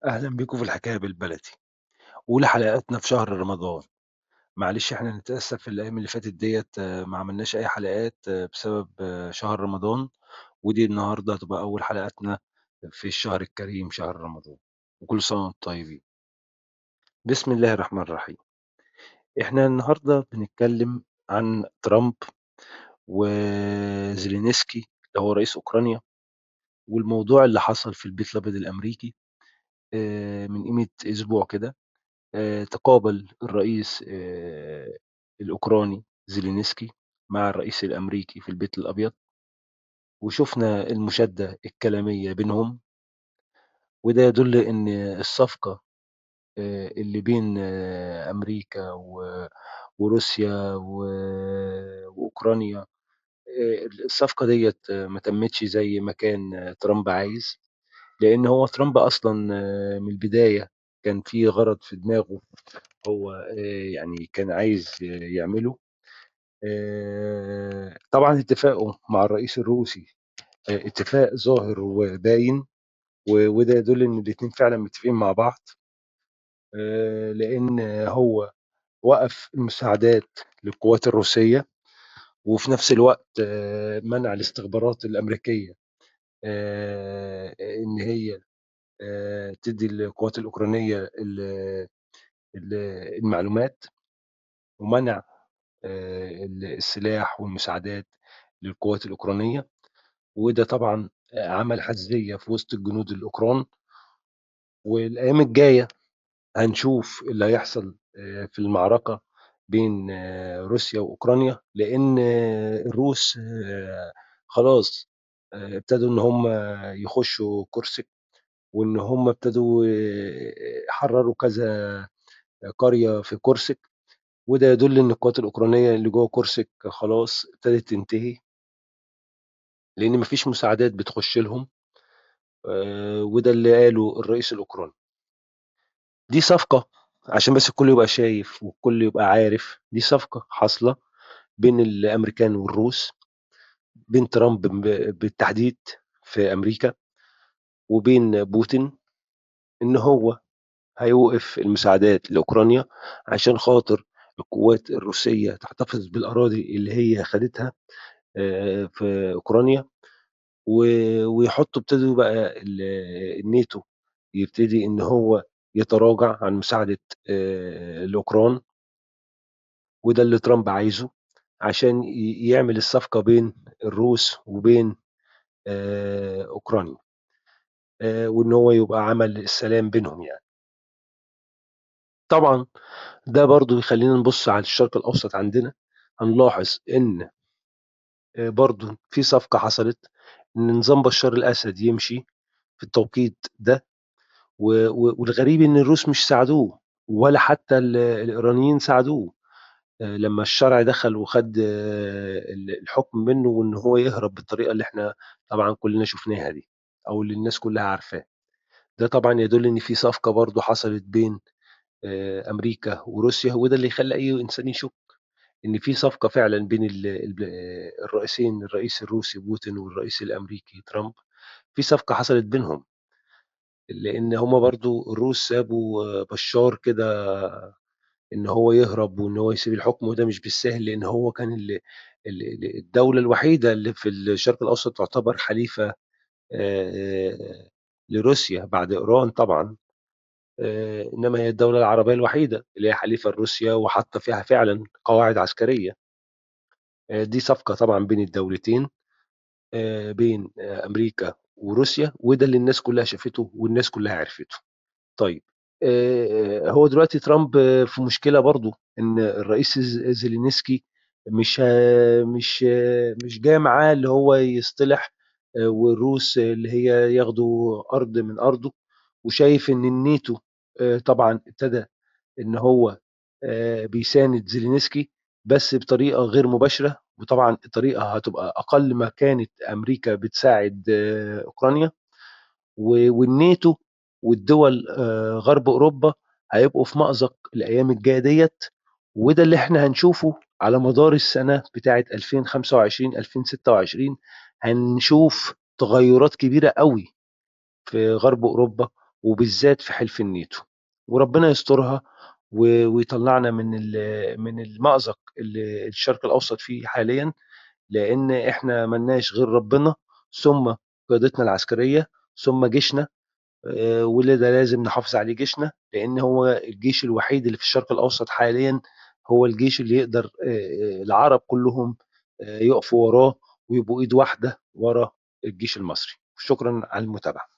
أهلًا بيكم في الحكاية بالبلدي، أولى حلقاتنا في شهر رمضان، معلش إحنا نتأسف في الأيام اللي فاتت ديّة ما عملناش أي حلقات بسبب شهر رمضان، ودي النهارده هتبقى أول حلقاتنا في الشهر الكريم شهر رمضان، وكل سنة وأنتم طيبين. بسم الله الرحمن الرحيم، إحنا النهارده بنتكلم عن ترامب وزيلينسكي اللي هو رئيس أوكرانيا، والموضوع اللي حصل في البيت الأبيض الأمريكي من قيمة أسبوع كده. تقابل الرئيس الأوكراني زيلينسكي مع الرئيس الأمريكي في البيت الأبيض، وشُفنا المشادة الكلامية بينهم، وده يدل إن الصفقة اللي بين أمريكا وروسيا وأوكرانيا، الصفقة ديّة ما تمِّتش زي ما كان ترامب عايز، لإن هو ترامب أصلًا من البداية كان في غرض في دماغه هو يعني كان عايز يعمله. طبعًا اتفاقه مع الرئيس الروسي اتفاق ظاهر وباين، وده يدل إن الاتنين فعلًا متفقين مع بعض، لإن هو وقف المساعدات للقوات الروسية، وفي نفس الوقت منع الاستخبارات الأمريكية إن هي تدّي للقوات الأوكرانية ال المعلومات، ومنع السلاح والمساعدات للقوات الأوكرانية، وده طبعًا عمل حزيّة في وسط الجنود الأوكران، والأيام الجاية هنشوف اللي هيحصل في المعركة بين روسيا وأوكرانيا، لإن الروس خلاص ابتدوا إن هم يخشوا كورسك، وإن هم ابتدوا يحرروا كذا قرية في كورسك، وده يدل إن القوات الأوكرانية اللي جوه كورسك خلاص ابتدت تنتهي، لإن ما فيش مساعدات بتخش لهم، وده اللي قاله الرئيس الأوكراني. دي صفقة عشان بس الكل يبقى شايف والكل يبقى عارف، دي صفقة حاصلة بين الأمريكان والروس، بين ترامب بالتحديد في أمريكا، وبين بوتين، إن هو هيوقف المساعدات لأوكرانيا عشان خاطر القوات الروسية تحتفظ بالأراضي اللي هي خدتها في أوكرانيا، ويحطوا ابتدوا بقى الناتو يبتدي إن هو يتراجع عن مساعدة الأوكران، وده اللي ترامب عايزه عشان يعمل الصفقة بين الروس وبين أوكرانيا، وإن هو يبقى عمل السلام بينهم يعني. طبعًا ده برضه يخلّينا نبُص على الشرق الأوسط عندنا، هنلاحظ إن برضه في صفقة حصلت إن نظام بشار الأسد يمشي في التوقيت ده، والغريب إن الروس مش ساعدوه ولا حتى الإيرانيين ساعدوه. لمّا الشرع دخل وخَد الحكم منّه وإن هو يهرب بالطريقة اللي إحنا طبعًا كُلّنا شُفناها دي، أو اللي الناس كُلّها عارفاه. ده طبعًا يدُل إن في صفقة برضه حصلت بين أمريكا وروسيا، وده اللي يخلّي أي إنسان يشُك إن في صفقة فعلًا بين الرئيسين، الرئيس الروسي بوتين والرئيس الأمريكي ترامب، في صفقة حصلت بينهم، لإن هم برضه الروس سابوا بشّار كده إن هو يهرب وإن هو يسيب الحكم، وده مش بالساهل، لإن هو كان الدولة الوحيدة اللي في الشرق الأوسط تعتبر حليفة لروسيا بعد إيران طبعًا، إنما هي الدولة العربية الوحيدة اللي هي حليفة لروسيا وحاطة فيها فعلًا قواعد عسكرية. دي صفقة طبعًا بين الدولتين، بين أمريكا وروسيا، وده اللي الناس كلها شافته والناس كلها عرفته. طيب هو دلوقتي ترامب في مشكلة برضه، إن الرئيس زيلينسكي مش جاي معاه اللي هو يصطلح، والروس اللي هي ياخدوا أرض من أرضه، وشايف إن الناتو طبعًا ابتدى إن هو بيساند زيلينسكي بس بطريقة غير مباشرة، وطبعًا الطريقة هتبقى أقل ما كانت أمريكا بتساعد أوكرانيا، والناتو والدول غرب أوروبا هيبقوا في مأزق الأيام الجاية ديّة، وده اللي إحنا هنشوفه على مدار السنة بتاعة 2025، 2026 هنشوف تغيرات كبيرة أوي في غرب أوروبا، وبالذات في حلف الناتو، وربنا يسترها ويطلعنا من المأزق اللي الشرق الأوسط فيه حاليا، لأن إحنا ملناش غير ربنا، ثم قيادتنا العسكرية، ثم جيشنا. واللي ده لازم نحافظ عليه جيشنا، لأن هو الجيش الوحيد اللي في الشرق الأوسط حاليا، هو الجيش اللي يقدر العرب كلهم يقفوا وراه ويبقوا إيد واحدة ورا الجيش المصري. شكرا على المتابعة.